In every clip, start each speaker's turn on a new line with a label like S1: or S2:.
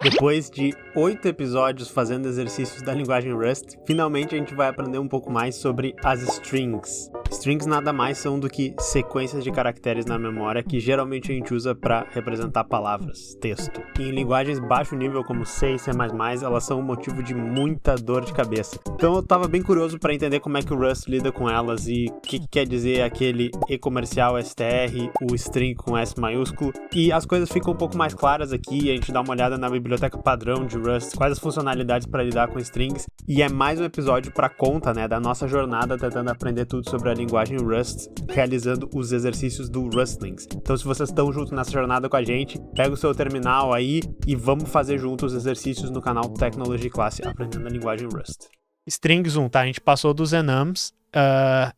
S1: Depois de 8 episódios fazendo exercícios da linguagem Rust, finalmente a gente vai aprender um pouco mais sobre as strings. Strings nada mais são do que sequências de caracteres na memória que geralmente a gente usa para representar palavras, texto. Em linguagens baixo nível como C e C++, elas são um motivo de muita dor de cabeça. Então eu estava bem curioso para entender como é que o Rust lida com elas e o que quer dizer aquele e-comercial str, o string com S maiúsculo. E as coisas ficam um pouco mais claras aqui, a gente dá uma olhada na biblioteca padrão de Rust, quais as funcionalidades para lidar com strings, e é mais um episódio para conta, da nossa jornada tentando aprender tudo sobre a linguagem Rust, realizando os exercícios do Rustlings. Então se vocês estão junto nessa jornada com a gente, pega o seu terminal aí e vamos fazer juntos os exercícios no canal Technology Class, aprendendo a linguagem Rust. Strings 1, tá? A gente passou dos enums, a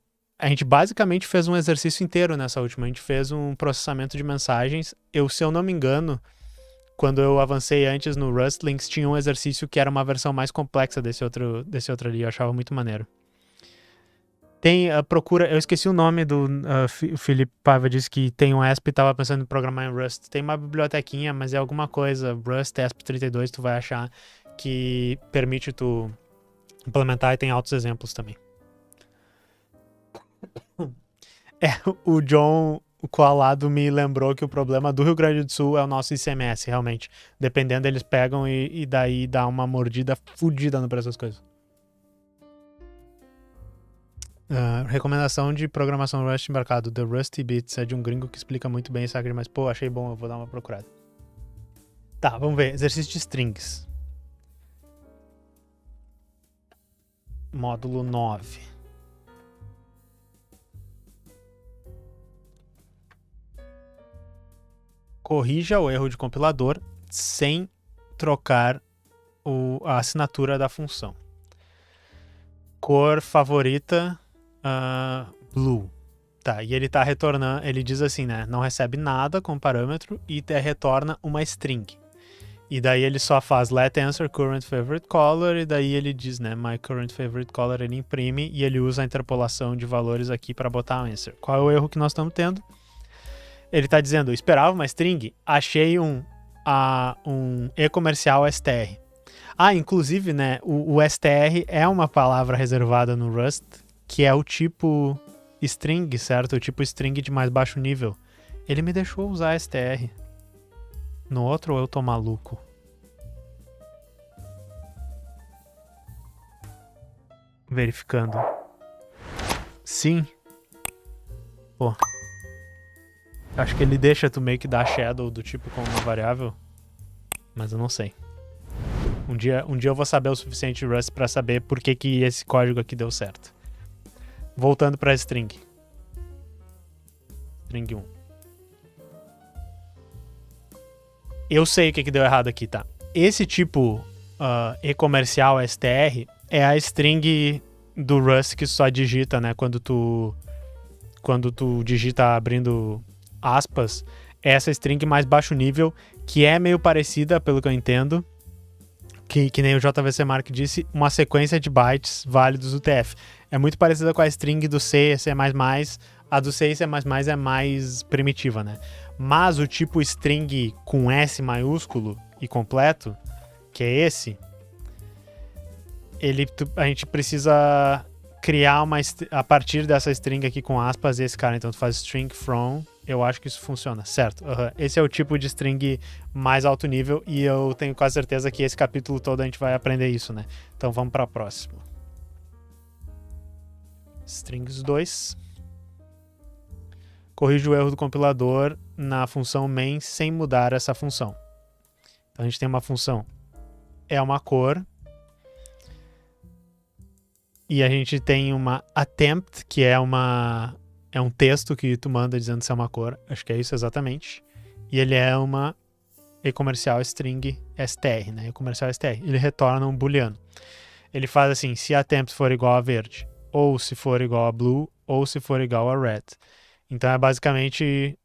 S1: gente basicamente fez um exercício inteiro nessa última, a gente fez um processamento de mensagens. Se eu não me engano, quando eu avancei antes no Rustlings, tinha um exercício que era uma versão mais complexa desse outro ali, eu achava muito maneiro. Tem a procura, eu esqueci o nome do o Felipe Paiva disse que tem um ESP e estava pensando em programar em Rust. Tem uma bibliotequinha, mas é alguma coisa, Rust ESP32, tu vai achar que permite tu implementar, e tem altos exemplos também. O John Coalado me lembrou que o problema do Rio Grande do Sul é o nosso ICMS, realmente. Dependendo, eles pegam e daí dá uma mordida fodida no preço das coisas. Recomendação de programação Rust embarcado. The Rusty Bits é de um gringo que explica muito bem esse hacker, mas achei bom, eu vou dar uma procurada. Tá, vamos ver. Exercício de strings. Módulo 9. Corrija o erro de compilador sem trocar a assinatura da função. Cor favorita, blue. Tá, e ele tá retornando, ele diz assim, não recebe nada com parâmetro e retorna uma string. E daí ele só faz let answer current favorite color, e daí ele diz, my current favorite color, ele imprime e ele usa a interpolação de valores aqui para botar o answer. Qual é o erro que nós estamos tendo? Ele está dizendo, eu esperava uma string, achei um e-comercial str. Inclusive, o str é uma palavra reservada no Rust, que é o tipo string, certo? O tipo string de mais baixo nível. Ele me deixou usar str. No outro, eu tô maluco? Verificando. Sim. Acho que ele deixa tu meio que dar shadow do tipo como uma variável, mas eu não sei. Um dia eu vou saber o suficiente de Rust para saber por que esse código aqui deu certo. Voltando para string. String 1. Eu sei o que deu errado aqui, tá? Esse tipo e-comercial str é a string do Rust que só digita, quando tu digita abrindo aspas, essa string mais baixo nível, que é meio parecida, pelo que eu entendo, que nem o JVC Mark disse, uma sequência de bytes válidos UTF. É muito parecida com a string do C, C++, a do C e C++ é mais primitiva, Mas o tipo string com S maiúsculo e completo, que é esse, a gente precisa criar a partir dessa string aqui com aspas, esse cara, então tu faz string from, eu acho que isso funciona, certo? Esse é o tipo de string mais alto nível e eu tenho quase certeza que esse capítulo todo a gente vai aprender isso, Então vamos para a próxima. Strings 2. Corrige o erro do compilador na função main sem mudar essa função. Então a gente tem uma função, é uma cor, e a gente tem uma attempt, que é um texto que tu manda dizendo se é uma cor, acho que é isso exatamente, e ele é uma e-comercial string str, e-comercial str, ele retorna um booleano. Ele faz assim, se attempt for igual a verde, ou se for igual a blue, ou se for igual a red. Então é basicamente,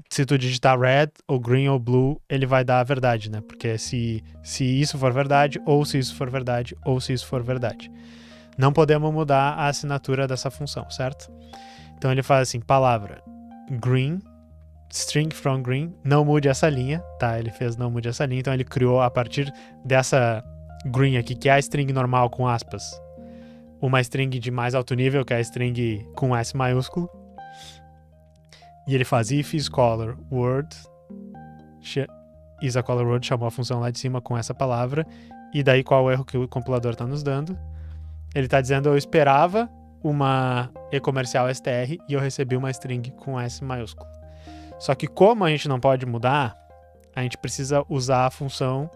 S1: se tu digitar red, ou green, ou blue, ele vai dar a verdade, porque se isso for verdade, ou se isso for verdade, ou se isso for verdade. Não podemos mudar a assinatura dessa função, certo? Então ele faz assim, palavra green,
S2: string from green, não mude essa linha, tá? Ele fez não mude essa linha, então ele criou a partir dessa green aqui, que é a string normal com aspas, uma string de mais alto nível, que é a string com S maiúsculo. E ele faz if is color word, is a color word, chamou a função lá de cima com essa palavra, e daí qual o erro que o compilador está nos dando? Ele está dizendo eu esperava uma e-comercial str e eu recebi uma string com S maiúsculo. Só que como a gente não pode mudar, a gente precisa usar a função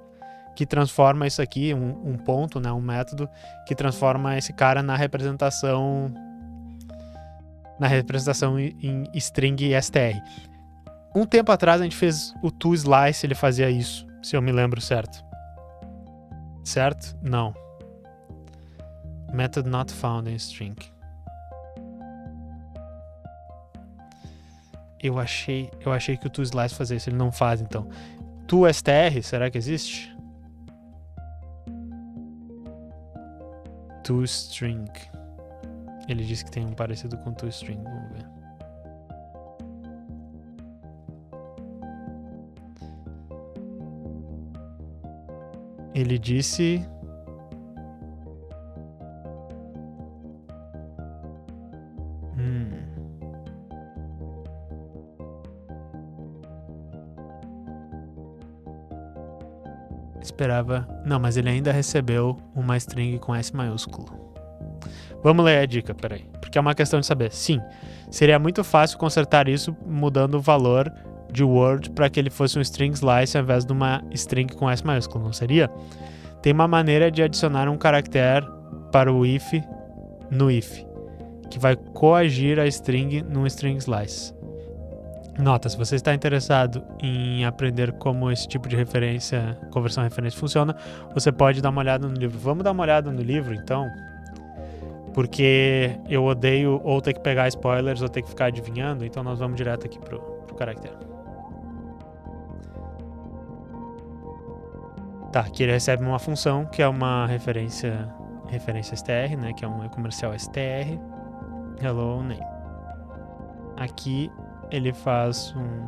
S2: que transforma isso aqui, um ponto, né, um método que transforma esse cara na representação em string str. Um tempo atrás a gente fez o toSlice, ele fazia isso, se eu me lembro certo. Certo? Não. Method not found in string. Eu achei que o toSlice fazia isso, ele não faz então. ToStr, será que existe? ToString. Ele disse que tem um parecido com ToString, vamos ver. Ele disse... Esperava... Não, mas ele ainda recebeu uma string com S maiúsculo. Vamos ler a dica, peraí. Porque é uma questão de saber. Sim, seria muito fácil consertar isso mudando o valor de word para que ele fosse um string slice ao invés de uma string com S maiúsculo, não seria? Tem uma maneira de adicionar um caractere para o if no if, que vai coagir a string num string slice. Nota, se você está interessado em aprender como esse tipo de referência, conversão referência funciona, você pode dar uma olhada no livro. Vamos dar uma olhada no livro, então? Porque eu odeio ou ter que pegar spoilers ou ter que ficar adivinhando, então nós vamos direto aqui pro caractere. Tá, aqui ele recebe uma função que é uma referência str, né, que é um e-comercial str, hello name. Aqui ele faz um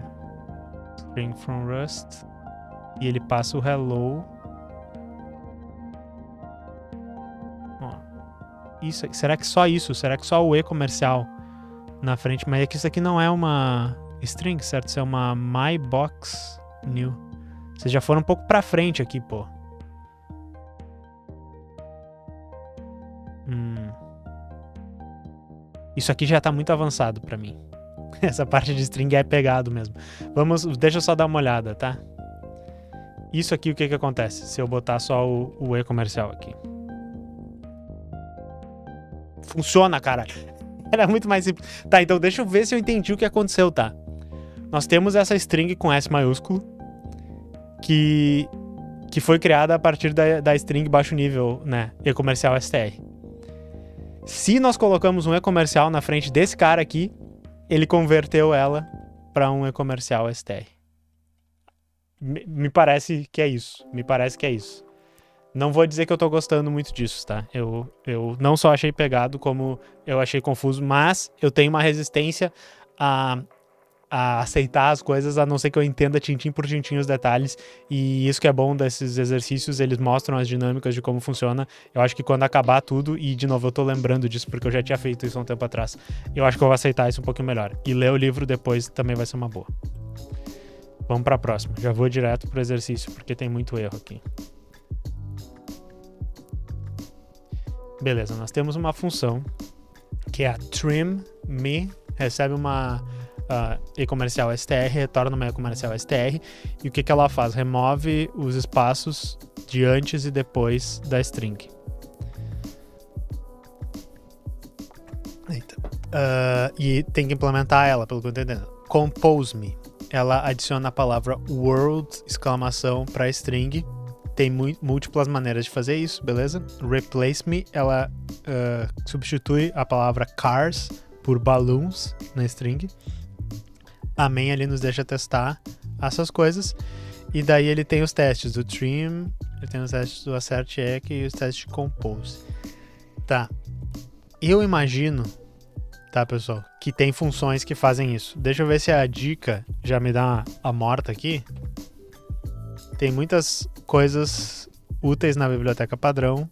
S2: string from Rust e ele passa o hello. Ó, isso, será que só isso? Será que só o e-comercial na frente? Mas é que isso aqui não é uma string, certo? Isso é uma myBox new. Vocês já foram um pouco pra frente aqui, pô. Isso aqui já tá muito avançado pra mim. Essa parte de string é pegado mesmo. Deixa eu só dar uma olhada, tá? Isso aqui, o que acontece? Se eu botar só o e-comercial aqui. Funciona, caralho. Era muito mais simples. Tá, então deixa eu ver se eu entendi o que aconteceu, tá? Nós temos essa string com S maiúsculo que foi criada a partir da string baixo nível, né? E-comercial str. Se nós colocamos um e-comercial na frente desse cara aqui, ele converteu ela para um e-comercial str. Me parece que é isso. Não vou dizer que eu tô gostando muito disso, tá? Eu não só achei pegado, como eu achei confuso, mas eu tenho uma resistência a aceitar as coisas, a não ser que eu entenda tintim por tintim os detalhes, e isso que é bom desses exercícios, eles mostram as dinâmicas de como funciona. Eu acho que quando acabar tudo, e de novo eu tô lembrando disso porque eu já tinha feito isso há um tempo atrás, eu acho que eu vou aceitar isso um pouquinho melhor, e ler o livro depois também vai ser uma boa. Vamos pra próxima, já vou direto pro exercício, porque tem muito erro aqui. Beleza, nós temos uma função que é a trim_me, recebe uma e-comercial str, retorna uma e-comercial str, e o que ela faz? Remove os espaços de antes e depois da string. Eita. E tem que implementar ela, pelo que eu tô entendendo. Compose_me, ela adiciona a palavra world, exclamação, para string. Tem múltiplas maneiras de fazer isso, beleza? Replace_me, ela substitui a palavra cars por balloons na string. A main ali nos deixa testar essas coisas. E daí ele tem os testes do trim, ele tem os testes do assert echo e os testes de compose. Tá. Eu imagino, tá, pessoal, que tem funções que fazem isso. Deixa eu ver se a dica já me dá a morta aqui. Tem muitas coisas úteis na biblioteca padrão.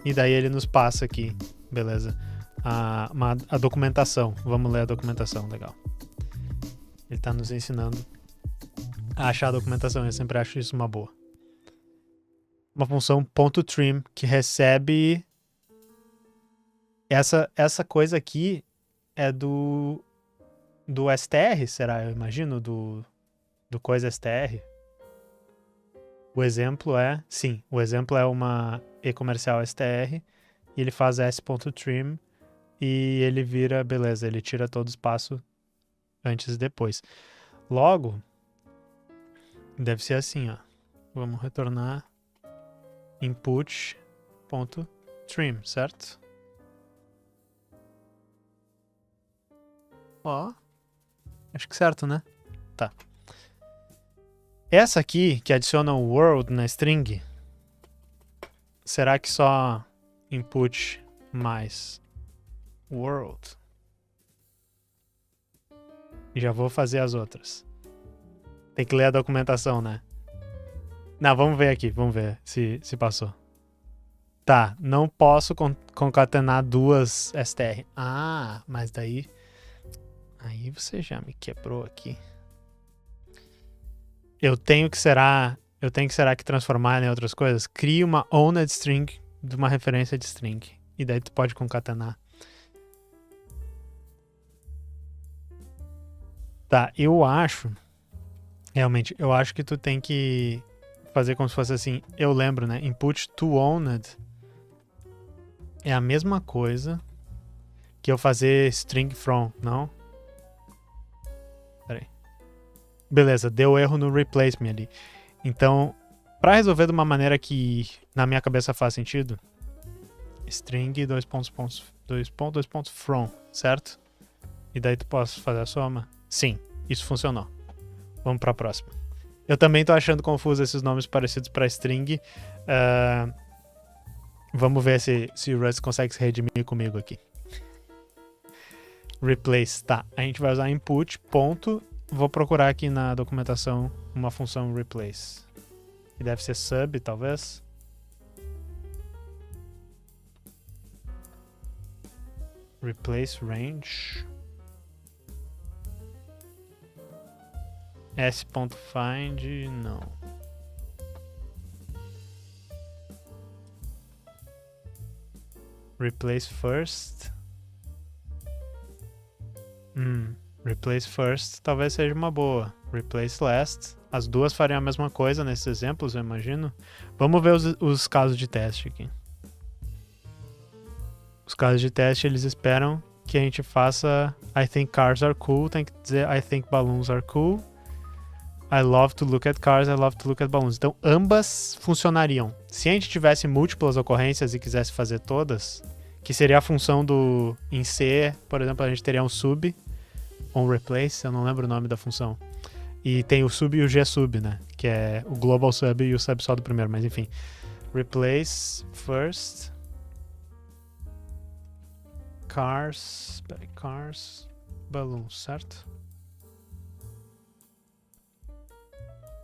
S2: E daí ele nos passa aqui, beleza, a documentação. Vamos ler a documentação, legal. Ele está nos ensinando a achar a documentação, eu sempre acho isso uma boa. Uma função .trim que recebe... Essa coisa aqui é do str, será? Eu imagino, do coisa str. O exemplo é... Sim, o exemplo é uma e-comercial str. E ele faz s.trim e ele vira... Beleza, ele tira todo o espaço antes e depois. Logo, deve ser assim, ó. Vamos retornar input.trim, certo? Ó, acho que certo, né? Tá. Essa aqui, que adiciona o world na string, será que só input mais world? E já vou fazer as outras. Tem que ler a documentação, né? Não, vamos ver aqui, vamos ver se passou. Tá, não posso concatenar duas str. Ah, mas daí... Aí você já me quebrou aqui. Eu tenho que transformar em outras coisas. Crie uma owned string de uma referência de string. E daí tu pode concatenar. Tá, eu acho... Realmente, eu acho que tu tem que fazer como se fosse assim. Eu lembro, né? Input to owned é a mesma coisa que eu fazer string from, não? Peraí. Beleza, deu erro no replace me ali. Então, para resolver de uma maneira que na minha cabeça faz sentido, string from, certo? E daí tu posso fazer a soma? Sim, isso funcionou. Vamos para a próxima. Eu também tô achando confuso esses nomes parecidos para string. Vamos ver se o Rust consegue se redimir comigo aqui. Replace, tá. A gente vai usar input, ponto. Vou procurar aqui na documentação uma função replace. Que deve ser sub, talvez. Replace range. S.find, não. Replace first. Replace first talvez seja uma boa. Replace last. As duas fariam a mesma coisa nesses exemplos, eu imagino. Vamos ver os casos de teste aqui. Os casos de teste, eles esperam que a gente faça I think cars are cool. Tem que dizer I think balloons are cool. I love to look at cars, I love to look at balloons. Então, ambas funcionariam. Se a gente tivesse múltiplas ocorrências e quisesse fazer todas, que seria a função do... Em C, por exemplo, a gente teria um sub, on replace, eu não lembro o nome da função. E tem o sub e o gsub, né? Que é o global sub e o sub só do primeiro, mas enfim. Replace first. Cars, balloons, certo?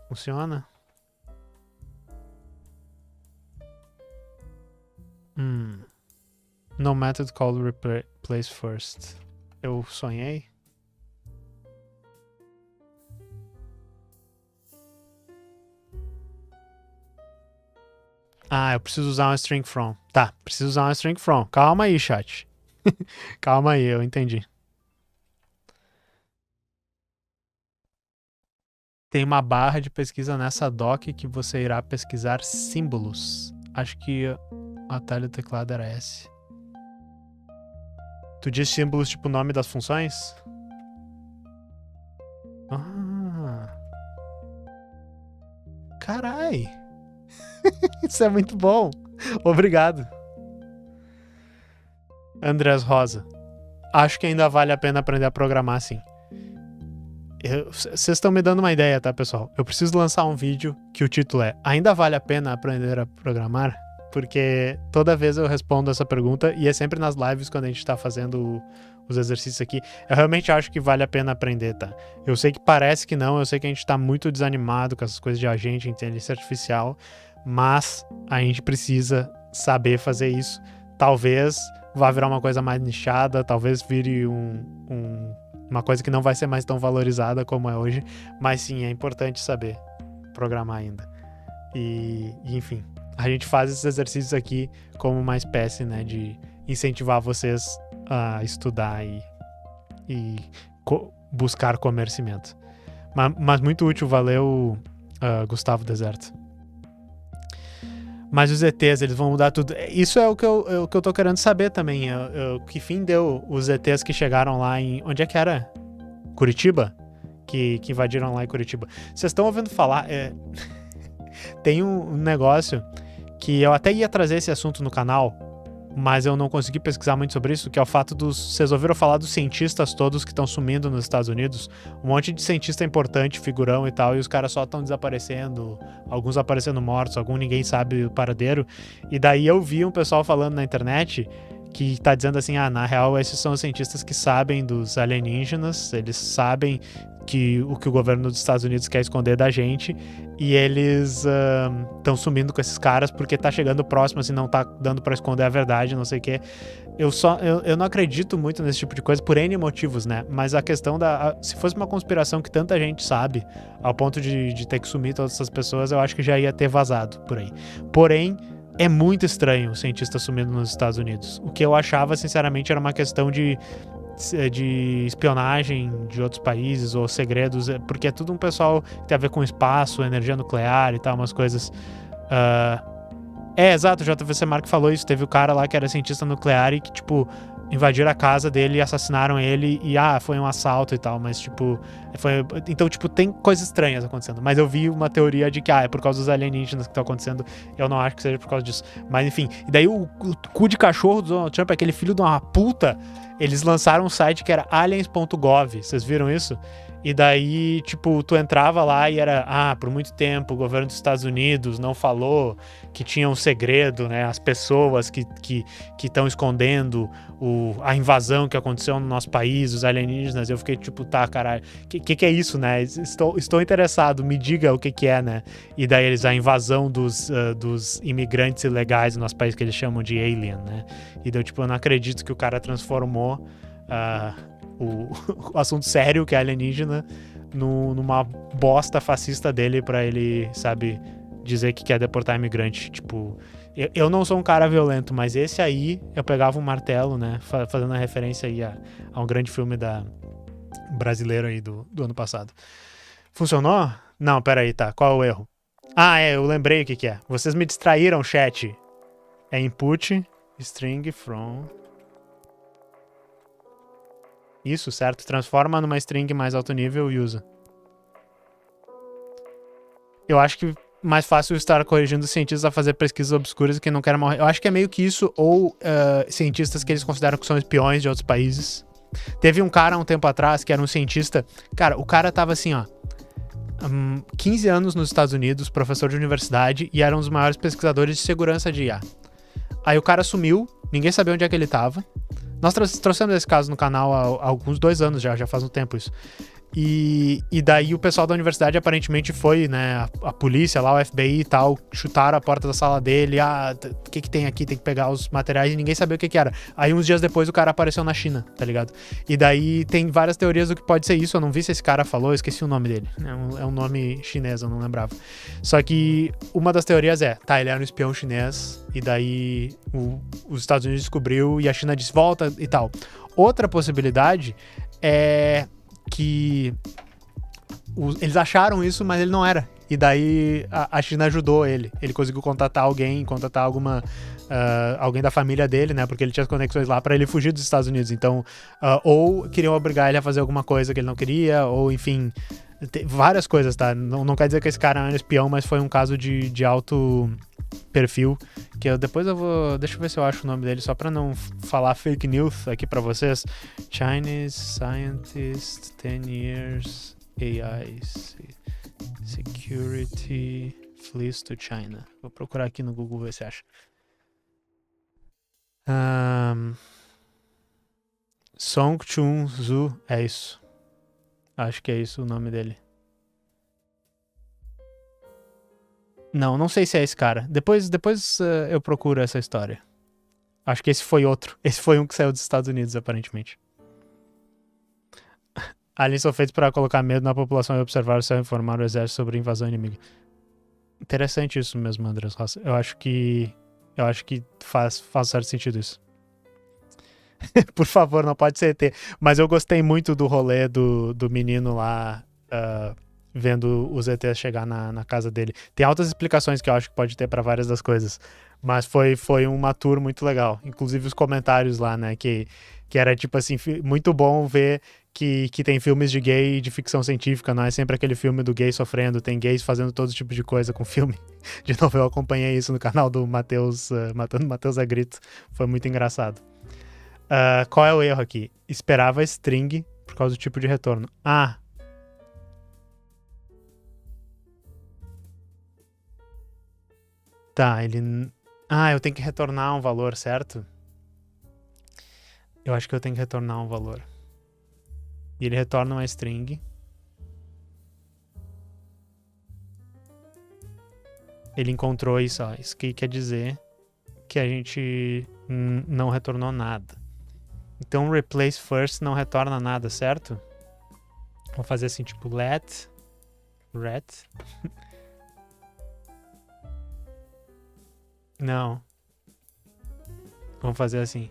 S2: Funciona? No method called replace first. Eu sonhei? Ah, eu preciso usar uma string from. Tá, preciso usar uma string from. Calma aí, chat. Calma aí, eu entendi. Tem uma barra de pesquisa nessa doc que você irá pesquisar símbolos. Acho que o atalho do teclado era S. Tu diz símbolos tipo o nome das funções? Ah. Carai. Isso é muito bom. Obrigado. Andrés Rosa. Acho que ainda vale a pena aprender a programar assim. Vocês estão me dando uma ideia, tá, pessoal? Eu preciso lançar um vídeo que o título é Ainda vale a pena aprender a programar? porque toda vez eu respondo essa pergunta e é sempre nas lives quando a gente tá fazendo os exercícios aqui. Eu realmente acho que vale a pena aprender, tá? Eu sei que parece que não, eu sei que a gente tá muito desanimado com essas coisas de agente, inteligência artificial, mas a gente precisa saber fazer isso. Talvez vá virar uma coisa mais nichada, talvez vire uma coisa que não vai ser mais tão valorizada como é hoje, mas sim, é importante saber programar ainda. E enfim, a gente faz esses exercícios aqui como uma espécie, né, de incentivar vocês a estudar e buscar conhecimento. Mas muito útil, valeu, Gustavo Deserto. Mas os ETs, eles vão mudar tudo. Isso é o que eu tô querendo saber também. Que fim deu os ETs que chegaram lá em... Onde é que era? Curitiba? Que invadiram lá em Curitiba. Vocês estão ouvindo falar... Tem um negócio que eu até ia trazer esse assunto no canal, mas eu não consegui pesquisar muito sobre isso, que é o fato dos... Vocês ouviram falar dos cientistas todos que estão sumindo nos Estados Unidos? Um monte de cientista importante, figurão e tal, e os caras só estão desaparecendo, alguns aparecendo mortos, ninguém sabe o paradeiro. E daí eu vi um pessoal falando na internet que tá dizendo assim, na real, esses são os cientistas que sabem dos alienígenas, eles sabem o que o governo dos Estados Unidos quer esconder da gente, e eles estão sumindo com esses caras porque tá chegando próximo, assim, não tá dando pra esconder a verdade, não sei o quê. Eu não acredito muito nesse tipo de coisa por N motivos, né? Mas a questão se fosse uma conspiração que tanta gente sabe, ao ponto de ter que sumir todas essas pessoas, eu acho que já ia ter vazado por aí. Porém, é muito estranho o cientista sumindo nos Estados Unidos. O que eu achava, sinceramente, era uma questão de espionagem de outros países ou segredos, porque é tudo um pessoal que tem a ver com espaço, energia nuclear e tal, umas coisas. Exato, o JVC Mark falou isso. Teve o cara lá que era cientista nuclear e que, tipo, invadiram a casa dele e assassinaram ele e, foi um assalto e tal, mas, tipo, então, tipo, tem coisas estranhas acontecendo, mas eu vi uma teoria de que, é por causa dos alienígenas que estão acontecendo. Eu não acho que seja por causa disso, mas, enfim. E daí o cu de cachorro do Donald Trump, aquele filho de uma puta, eles lançaram um site que era aliens.gov, vocês viram isso? E daí, tipo, tu entrava lá e era, por muito tempo o governo dos Estados Unidos não falou que tinha um segredo, né? As pessoas que estão escondendo a invasão que aconteceu no nosso país, os alienígenas. Eu fiquei tipo, caralho, que é isso, né? Estou interessado, me diga o que é, né? E daí a invasão dos imigrantes ilegais no nosso país, que eles chamam de alien, né? E daí, tipo, eu não acredito que o cara transformou o assunto sério, que é alienígena, numa bosta fascista dele pra ele, sabe, dizer que quer deportar imigrante. Tipo, eu não sou um cara violento, mas esse aí, eu pegava um martelo, né, fazendo a referência aí a um grande filme brasileiro aí do ano passado. Funcionou? Não, peraí, tá, qual é o erro? Eu lembrei o que é. Vocês me distraíram, chat. É input, string from... Isso, certo? Transforma numa string mais alto nível e usa. Eu acho que mais fácil estar corrigindo os cientistas a fazer pesquisas obscuras que não querem morrer. Eu acho que é meio que isso, ou cientistas que eles consideram que são espiões de outros países. Teve um cara um tempo atrás que era um cientista. Cara, o cara tava assim, 15 anos nos Estados Unidos, professor de universidade, e era um dos maiores pesquisadores de segurança de IA. Aí o cara sumiu, ninguém sabia onde é que ele tava. Nós trouxemos esse caso no canal há alguns 2 anos já faz um tempo isso. E daí o pessoal da universidade aparentemente foi, né, a polícia lá, o FBI e tal, chutaram a porta da sala dele, o que tem aqui, tem que pegar os materiais, e ninguém sabia o que era. Aí uns dias depois o cara apareceu na China, tá ligado? E daí tem várias teorias do que pode ser isso, eu não vi se esse cara falou, eu esqueci o nome dele, é um nome chinês, eu não lembrava. Só que uma das teorias ele era um espião chinês, e daí os Estados Unidos descobriu e a China disse, volta e tal. Outra possibilidade é que eles acharam isso, mas ele não era. E daí a China ajudou ele. Ele conseguiu contatar alguém da família dele, né? Porque ele tinha as conexões lá pra ele fugir dos Estados Unidos. Então, ou queriam obrigar ele a fazer alguma coisa que ele não queria, ou enfim, várias coisas, tá? Não quer dizer que esse cara era um espião, mas foi um caso de alto perfil, que deixa eu ver se eu acho o nome dele, só pra não falar fake news aqui pra vocês. Chinese Scientist 10 Years AI Security Flees to China. Vou procurar aqui no Google ver se acha. Song Chun Zu, é isso. Acho que é isso o nome dele. Não sei se é esse cara. Depois eu procuro essa história. Acho que esse foi outro. Esse foi um que saiu dos Estados Unidos, aparentemente. Aliens são feitos para colocar medo na população e observar o céu e informar o exército sobre a invasão inimiga. Interessante isso mesmo, Andrés Roça. Eu acho que faz certo sentido isso. Por favor, não pode ser ET. Mas eu gostei muito do rolê do menino lá vendo os ETs chegar na casa dele. Tem altas explicações que eu acho que pode ter para várias das coisas. Mas foi uma tour muito legal. Inclusive os comentários lá, né? Que era tipo assim, muito bom ver que tem filmes de gay e de ficção científica. Não é sempre aquele filme do gay sofrendo. Tem gays fazendo todo tipo de coisa com filme. De novo, eu acompanhei isso no canal do Matheus, Matando Matheus a Grito. Foi muito engraçado. Qual é o erro aqui? Esperava string por causa do tipo de retorno. Tá, ele... eu tenho que retornar um valor, certo? Eu acho que eu tenho que retornar um valor. E ele retorna uma string. Ele encontrou isso, ó. Isso que quer dizer que a gente não retornou nada. Então, replace first não retorna nada, certo? Vou fazer assim, tipo, ret. Não. Vamos fazer assim.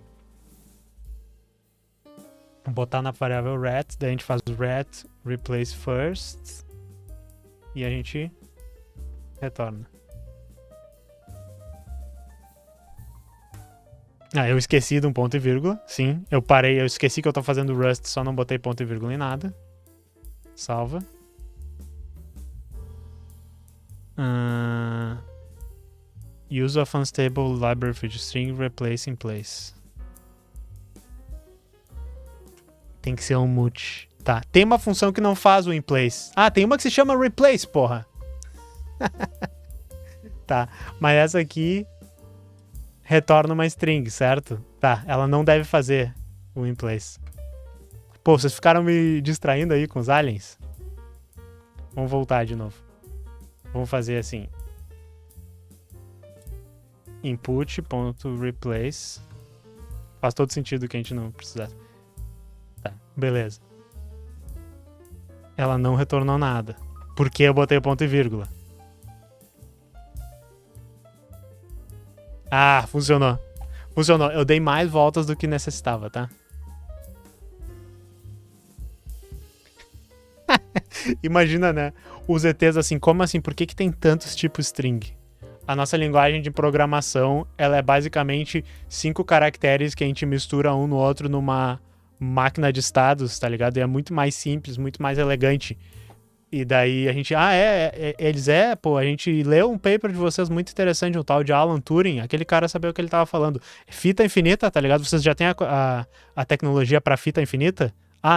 S2: Vamos botar na variável ret, daí a gente faz ret replace first e a gente retorna. Eu esqueci de um ponto e vírgula. Sim, eu esqueci que eu tô fazendo Rust, só não botei ponto e vírgula em nada. Salva. Use of unstable library feature string replace in place. Tem que ser um mut. Tá, tem uma função que não faz o in place. Tem uma que se chama replace, porra. Tá, mas essa aqui retorna uma string, certo? Tá, ela não deve fazer o in place. Pô, vocês ficaram me distraindo aí com os aliens? Vamos voltar de novo. Vamos fazer assim. Input.replace. Faz todo sentido que a gente não precisasse. Tá, beleza. Ela não retornou nada. Porque eu botei o ponto e vírgula. Funcionou. Funcionou. Eu dei mais voltas do que necessitava, tá? Imagina, né? Os ETs assim, como assim? Por que tem tantos tipos string? A nossa linguagem de programação, ela é basicamente 5 caracteres que a gente mistura um no outro numa máquina de estados, tá ligado? E é muito mais simples, muito mais elegante. E daí a gente, a gente leu um paper de vocês muito interessante, um tal de Alan Turing, aquele cara sabia o que ele tava falando. Fita infinita, tá ligado? Vocês já têm a tecnologia pra fita infinita?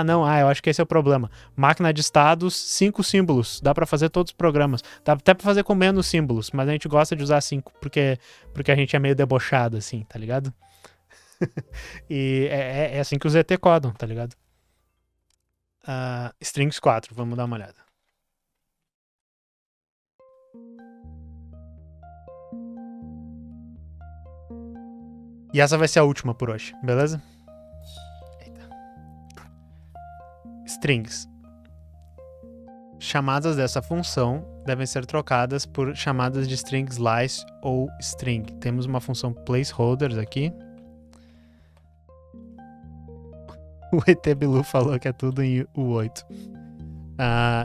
S2: Eu acho que esse é o problema. Máquina de estados, 5 símbolos. Dá pra fazer todos os programas. Dá até pra fazer com menos símbolos, mas a gente gosta de usar 5 porque a gente é meio debochado, assim, tá ligado? E é assim que os ET codam, tá ligado? Strings 4, vamos dar uma olhada. E essa vai ser a última por hoje, beleza? Strings. Chamadas dessa função devem ser trocadas por chamadas de string slice ou string. Temos uma função placeholders aqui. O ET Bilu falou que é tudo em U8.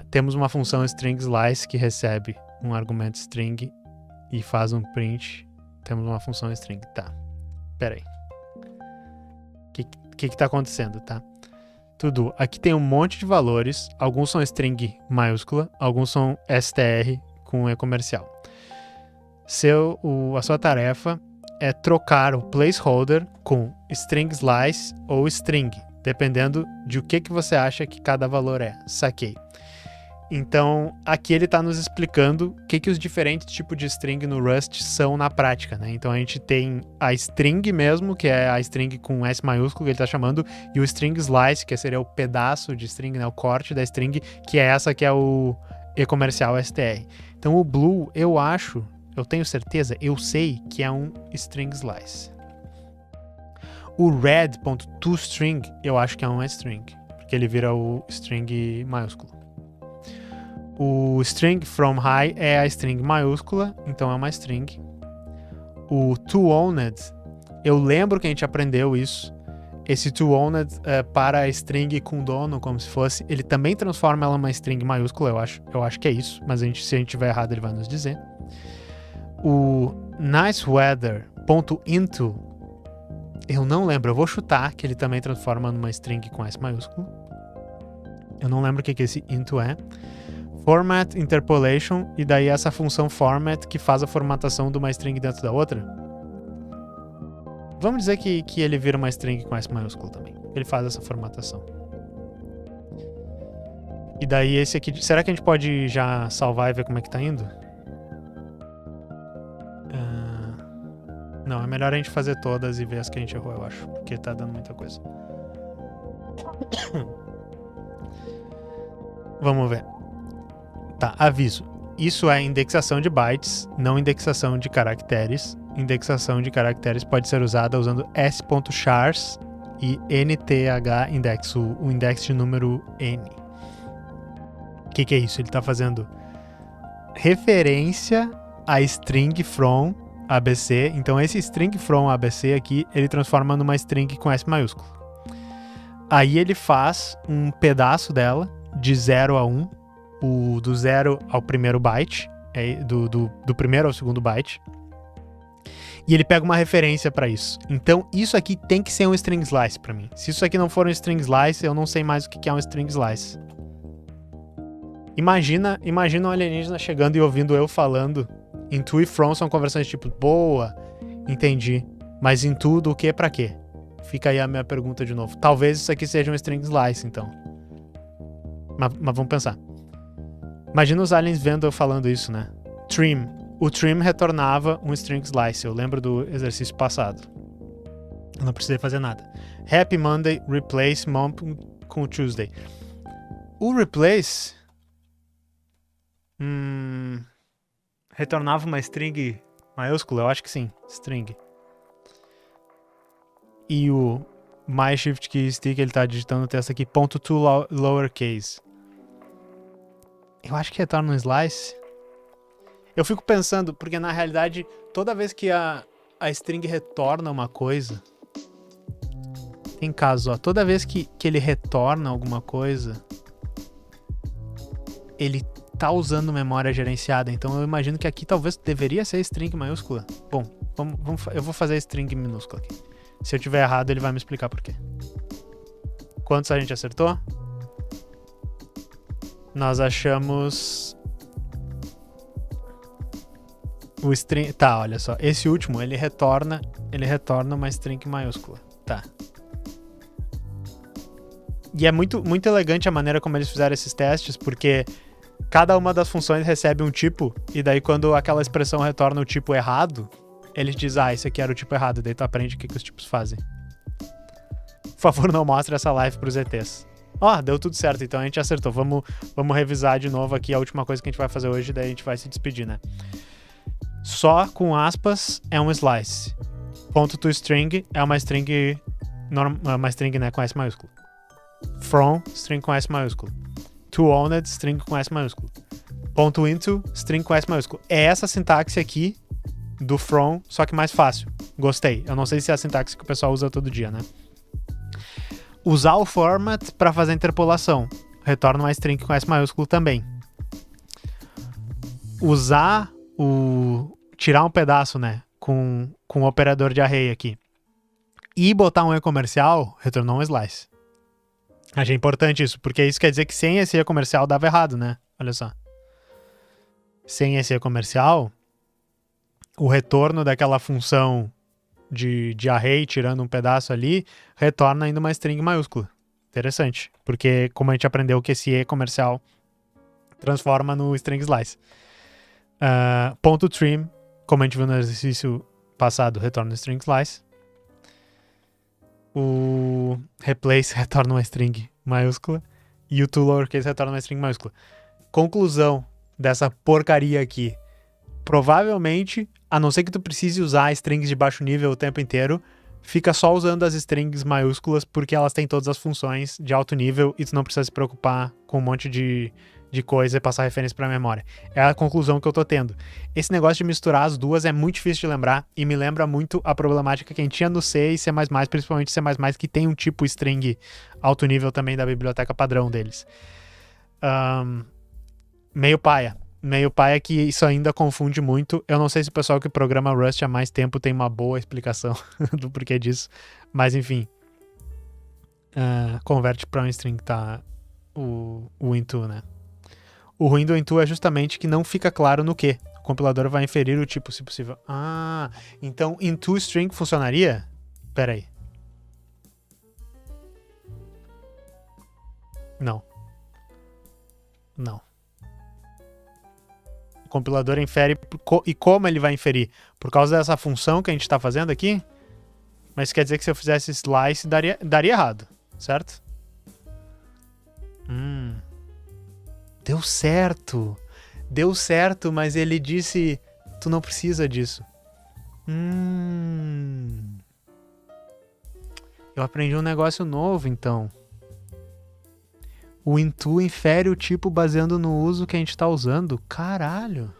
S2: Temos uma função string slice que recebe um argumento string e faz um print. Temos uma função string. Tá. Pera aí. O que tá acontecendo, tá? Tudo. Aqui tem um monte de valores. Alguns são string maiúscula, alguns são str com e comercial. A sua tarefa é trocar o placeholder com string slice ou string, dependendo de o que você acha que cada valor é. Saquei. Então, aqui ele está nos explicando o que os diferentes tipos de string no Rust são na prática, né? Então, a gente tem a string mesmo, que é a string com S maiúsculo, que ele está chamando, e o string slice, que seria o pedaço de string, né? O corte da string, que é essa que é o e-comercial str. Então, o blue, eu tenho certeza, eu sei que é um string slice. O red.toString, eu acho que é um string, porque ele vira o string maiúsculo. O string from high é a string maiúscula, então é uma string. O toOwned, eu lembro que a gente aprendeu isso. Esse toOwned para a string com dono, como se fosse, ele também transforma ela numa string maiúscula, eu acho que é isso, mas se a gente estiver errado ele vai nos dizer. O niceweather.into, eu não lembro, eu vou chutar que ele também transforma numa string com S maiúsculo. Eu não lembro o que esse into é. Format interpolation, e daí essa função format que faz a formatação de uma string dentro da outra. Vamos dizer que ele vira uma string com S maiúsculo também. Ele faz essa formatação. E daí esse aqui... Será que a gente pode já salvar e ver como é que tá indo? Não, é melhor a gente fazer todas e ver as que a gente errou, eu acho. Porque tá dando muita coisa. Vamos ver. Tá, aviso. Isso é indexação de bytes, não indexação de caracteres. Indexação de caracteres pode ser usada usando s.chars e nth index, o index de número n. O que é isso? Ele está fazendo referência a string from ABC. Então esse string from ABC aqui, ele transforma numa string com S maiúsculo. Aí ele faz um pedaço dela de 0 a 1, do 0 ao primeiro byte, do primeiro ao segundo byte. E ele pega uma referência para isso. Então, isso aqui tem que ser um string slice para mim. Se isso aqui não for um string slice, eu não sei mais o que é um string slice. Imagina um alienígena chegando e ouvindo eu falando. Into e from são conversões tipo, boa, entendi. Mas into do que pra quê? Fica aí a minha pergunta de novo. Talvez isso aqui seja um string slice, então. Mas vamos pensar. Imagina os aliens vendo eu falando isso, né? Trim. O trim retornava um string slice. Eu lembro do exercício passado. Eu não precisei fazer nada. Happy Monday, replace Monday com Tuesday. O replace... retornava uma string maiúscula? Eu acho que sim. String. E o my shift key stick, ele tá digitando o texto aqui, ponto to lowercase. Eu acho que retorna um slice. Eu fico pensando, porque na realidade, toda vez que a string retorna uma coisa... Tem caso, ó. Toda vez que ele retorna alguma coisa, ele tá usando memória gerenciada. Então eu imagino que aqui talvez deveria ser string maiúscula. Bom, eu vou fazer string minúscula aqui. Se eu tiver errado, ele vai me explicar por quê. Quantos a gente acertou? Nós achamos... o string... Tá, olha só. Esse último, ele retorna uma string maiúscula. Tá. E é muito, muito elegante a maneira como eles fizeram esses testes, porque cada uma das funções recebe um tipo, e daí quando aquela expressão retorna o tipo errado, ele diz, esse aqui era o tipo errado, daí tu aprende o que os tipos fazem. Por favor, não mostre essa live pros ETs. Deu tudo certo, então a gente acertou. Vamos revisar de novo aqui a última coisa que a gente vai fazer hoje, daí a gente vai se despedir, né? Só com aspas é um slice. Ponto to string é uma string, né, com S maiúsculo. From, string com S maiúsculo. toOwned, string com S maiúsculo. Ponto into, string com S maiúsculo. É essa sintaxe aqui do from, só que mais fácil. Gostei. Eu não sei se é a sintaxe que o pessoal usa todo dia, né? Usar o format para fazer a interpolação. Retorna uma string com S maiúsculo também. Usar tirar um pedaço, né? Com o operador de array aqui. E botar um e-comercial, retornou um slice. Achei importante isso, porque isso quer dizer que sem esse e-comercial dava errado, né? Olha só. Sem esse e-comercial, o retorno daquela função de array, tirando um pedaço ali, retorna ainda uma string maiúscula. Interessante, porque como a gente aprendeu que esse e-comercial transforma no string slice. Ponto trim, como a gente viu no exercício passado, retorna o string slice. O replace retorna uma string maiúscula. E o to lowercase retorna uma string maiúscula. Conclusão dessa porcaria aqui. Provavelmente, a não ser que tu precise usar strings de baixo nível o tempo inteiro, fica só usando as strings maiúsculas porque elas têm todas as funções de alto nível e tu não precisa se preocupar com um monte de coisa e passar referência pra memória. É a conclusão que eu tô tendo. Esse negócio de misturar as duas é muito difícil de lembrar e me lembra muito a problemática que a gente tinha no C e C++, principalmente C++, que tem um tipo string alto nível também da biblioteca padrão deles. Meio paia que isso ainda confunde muito. Eu não sei se o pessoal que programa Rust há mais tempo tem uma boa explicação do porquê disso, mas enfim. Converte para um string, tá? O into, né? O ruim do into é justamente que não fica claro no que. O compilador vai inferir o tipo, se possível. Então into string funcionaria? Pera aí. Não. O compilador infere, e como ele vai inferir? Por causa dessa função que a gente está fazendo aqui? Mas quer dizer que se eu fizesse slice, daria errado, certo? Deu certo, mas ele disse, tu não precisa disso. Eu aprendi um negócio novo, então. O into infere o tipo baseando no uso que a gente está usando. Caralho.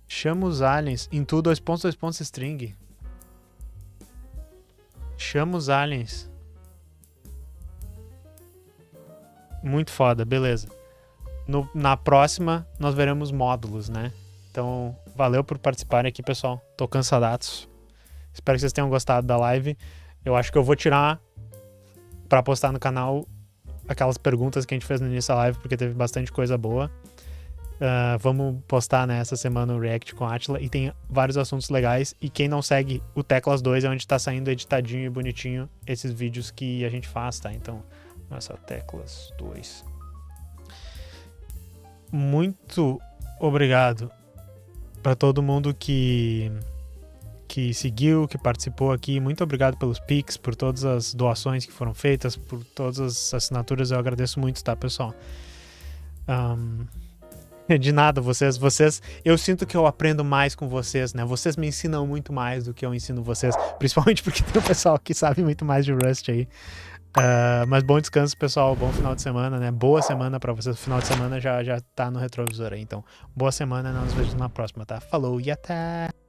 S2: Chama os aliens. Into string. Chama os aliens. Muito foda, beleza. Na próxima, nós veremos módulos, né? Então, valeu por participarem aqui, pessoal. Tô cansadaço. Espero que vocês tenham gostado da live. Eu acho que eu vou tirar pra postar no canal aquelas perguntas que a gente fez no início da live, porque teve bastante coisa boa. Vamos postar, né, essa semana o React com Attila e tem vários assuntos legais. E quem não segue o Teclas 2 é onde tá saindo editadinho e bonitinho esses vídeos que a gente faz, tá? Então, nossa, Teclas 2. Muito obrigado para todo mundo que seguiu, que participou aqui. Muito obrigado pelos Pix, por todas as doações que foram feitas, por todas as assinaturas. Eu agradeço muito, tá, pessoal? De nada, vocês. Eu sinto que eu aprendo mais com vocês, né? Vocês me ensinam muito mais do que eu ensino vocês, principalmente porque tem um pessoal que sabe muito mais de Rust aí. Mas bom descanso, pessoal. Bom final de semana, né? Boa semana pra vocês. O final de semana já tá no retrovisor aí. Então, boa semana. Nós nos vemos na próxima, tá? Falou e até!